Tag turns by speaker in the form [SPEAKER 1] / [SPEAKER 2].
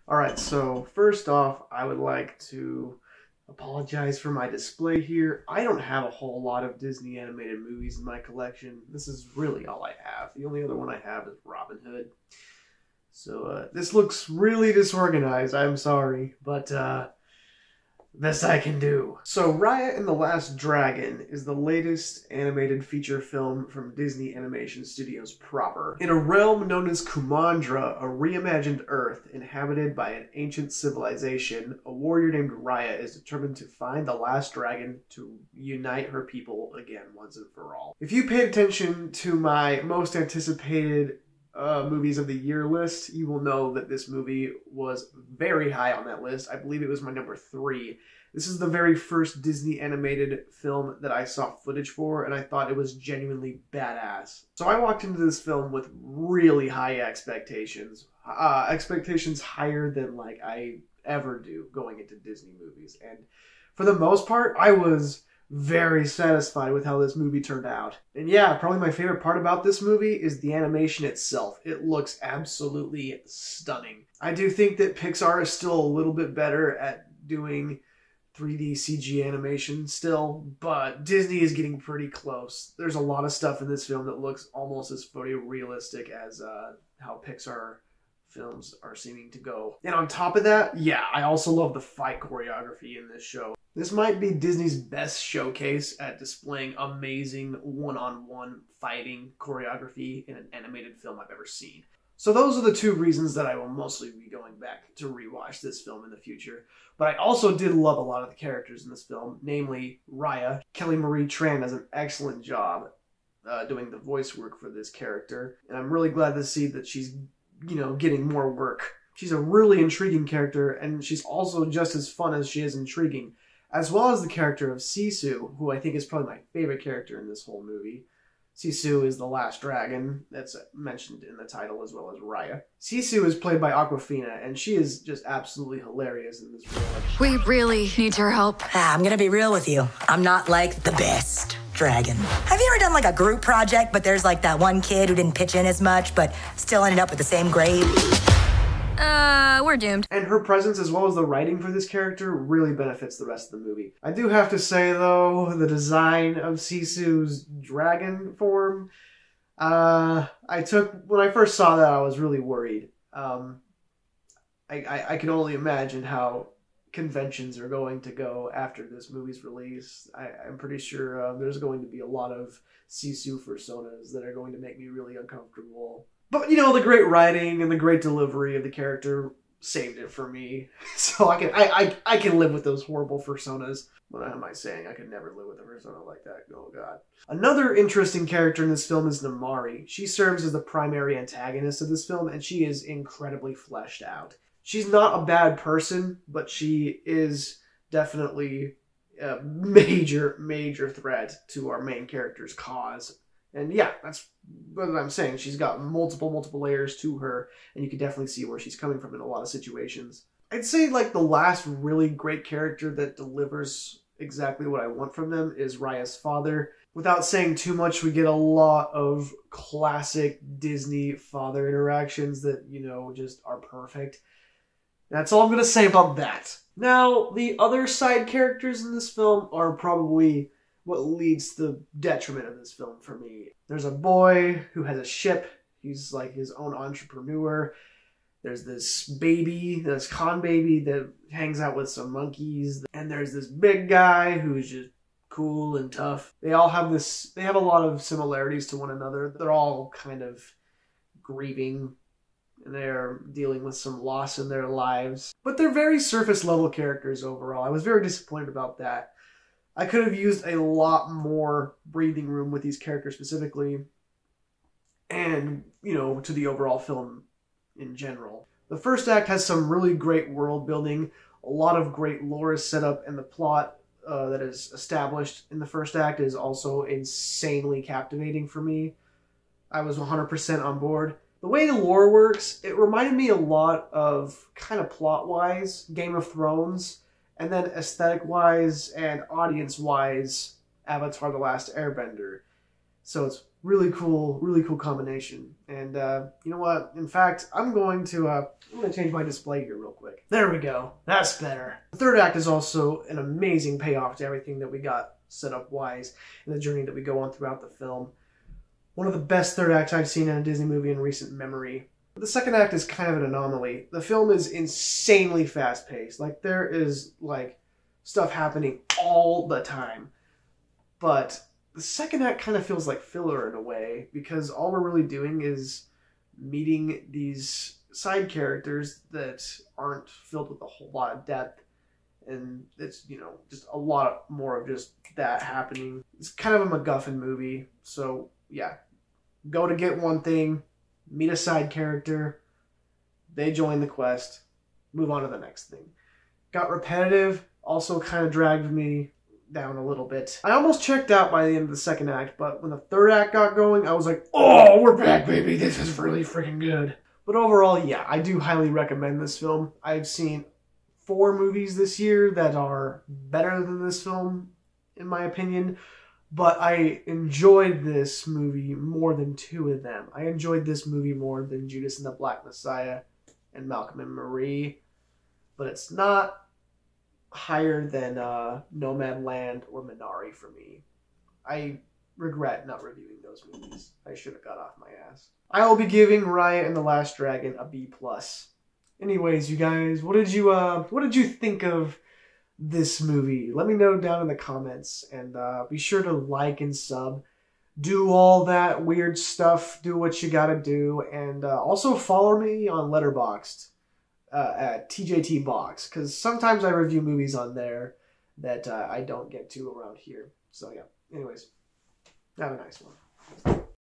[SPEAKER 1] Alright, so first off, I would like to apologize for my display here. I don't have a whole lot of Disney animated movies in my collection. This is really all I have. The only other one I have is Robin Hood. So this looks really disorganized, I'm sorry, but best I can do. So Raya and the Last Dragon is the latest animated feature film from Disney Animation Studios proper. In a realm known as Kumandra, a reimagined Earth inhabited by an ancient civilization, a warrior named Raya is determined to find the last dragon to unite her people again once and for all. If you paid attention to my most anticipated movies of the year list, you will know that this movie was very high on that list. I believe it was my number 3. This is the very first Disney animated film that I saw footage for, and I thought it was genuinely badass. So I walked into this film with really high expectations. Expectations higher than like I ever do going into Disney movies. And for the most part, I was very satisfied with how this movie turned out. And yeah, probably my favorite part about this movie is the animation itself. It looks absolutely stunning. I do think that Pixar is still a little bit better at doing 3D CG animation still, but Disney is getting pretty close. There's a lot of stuff in this film that looks almost as photorealistic as how Pixar films are seeming to go. And on top of that, yeah, I also love the fight choreography in this show. This might be Disney's best showcase at displaying amazing one-on-one fighting choreography in an animated film I've ever seen. So those are the 2 reasons that I will mostly be going back to rewatch this film in the future. But I also did love a lot of the characters in this film, namely Raya. Kelly Marie Tran does an excellent job doing the voice work for this character. And I'm really glad to see that she's, getting more work. She's a really intriguing character, and she's also just as fun as she is intriguing. As well as the character of Sisu, who I think is probably my favorite character in this whole movie. Sisu is the last dragon that's mentioned in the title, as well as Raya. Sisu is played by Awkwafina, and she is just absolutely hilarious in this role.
[SPEAKER 2] We really need your help.
[SPEAKER 3] I'm gonna be real with you. I'm not like the best dragon. Have you ever done like a group project, but there's like that one kid who didn't pitch in as much, but still ended up with the same grade?
[SPEAKER 2] We're doomed.
[SPEAKER 1] And her presence, as well as the writing for this character, really benefits the rest of the movie. I do have to say, though, the design of Sisu's dragon form, when I first saw that, I was really worried. I can only imagine how conventions are going to go after this movie's release. I'm pretty sure there's going to be a lot of Sisu personas that are going to make me really uncomfortable. But, the great writing and the great delivery of the character saved it for me. So I can live with those horrible personas. What am I saying? I could never live with a persona like that. Oh, God. Another interesting character in this film is Namari. She serves as the primary antagonist of this film, and she is incredibly fleshed out. She's not a bad person, but she is definitely a major threat to our main character's cause. And yeah, that's what I'm saying. She's got multiple layers to her, and you can definitely see where she's coming from in a lot of situations. I'd say like the last really great character that delivers exactly what I want from them is Raya's father. Without saying too much, we get a lot of classic Disney father interactions that, just are perfect. That's all I'm going to say about that. Now, the other side characters in this film are probably what leads to the detriment of this film for me. There's a boy who has a ship. He's like his own entrepreneur. There's this baby, this con baby that hangs out with some monkeys. And there's this big guy who's just cool and tough. They all have they have a lot of similarities to one another. They're all kind of grieving, and they're dealing with some loss in their lives. But they're very surface level characters overall. I was very disappointed about that. I could have used a lot more breathing room with these characters specifically, and, to the overall film in general. The first act has some really great world building, a lot of great lore is set up, and the plot that is established in the first act is also insanely captivating for me. I was 100% on board. The way the lore works, it reminded me a lot of, kind of plot-wise, Game of Thrones, and then aesthetic-wise and audience-wise, Avatar: The Last Airbender. So it's Really cool combination. And you know what? In fact, I'm going to change my display here real quick. There we go. That's better. The third act is also an amazing payoff to everything that we got set up wise in the journey that we go on throughout the film. One of the best third acts I've seen in a Disney movie in recent memory. The second act is kind of an anomaly. The film is insanely fast paced. Like, there is like stuff happening all the time. But the second act kind of feels like filler in a way, because all we're really doing is meeting these side characters that aren't filled with a whole lot of depth. And it's, you know, just a lot more of just that happening. It's kind of a MacGuffin movie. So, yeah. Go to get one thing, meet a side character, they join the quest, move on to the next thing. Got repetitive, also kind of dragged me down a little bit. I almost checked out by the end of the second act, but when the third act got going, I was like, oh, we're back, baby. This is really freaking good. But overall, yeah, I do highly recommend this film. I've seen 4 movies this year that are better than this film, in my opinion. But I enjoyed this movie more than 2 of them. I enjoyed this movie more than Judas and the Black Messiah and Malcolm and Marie. But it's not higher than Nomadland or Minari for me. I regret not reviewing those movies. I should have got off my ass. I will be giving Raya and the Last Dragon a B+. Anyways, you guys, what did you think of this movie? Let me know down in the comments, and be sure to like and sub. Do all that weird stuff. Do what you gotta do, and also follow me on Letterboxd at TJT Box, because sometimes I review movies on there that I don't get to around here. So yeah. Anyways, have a nice one.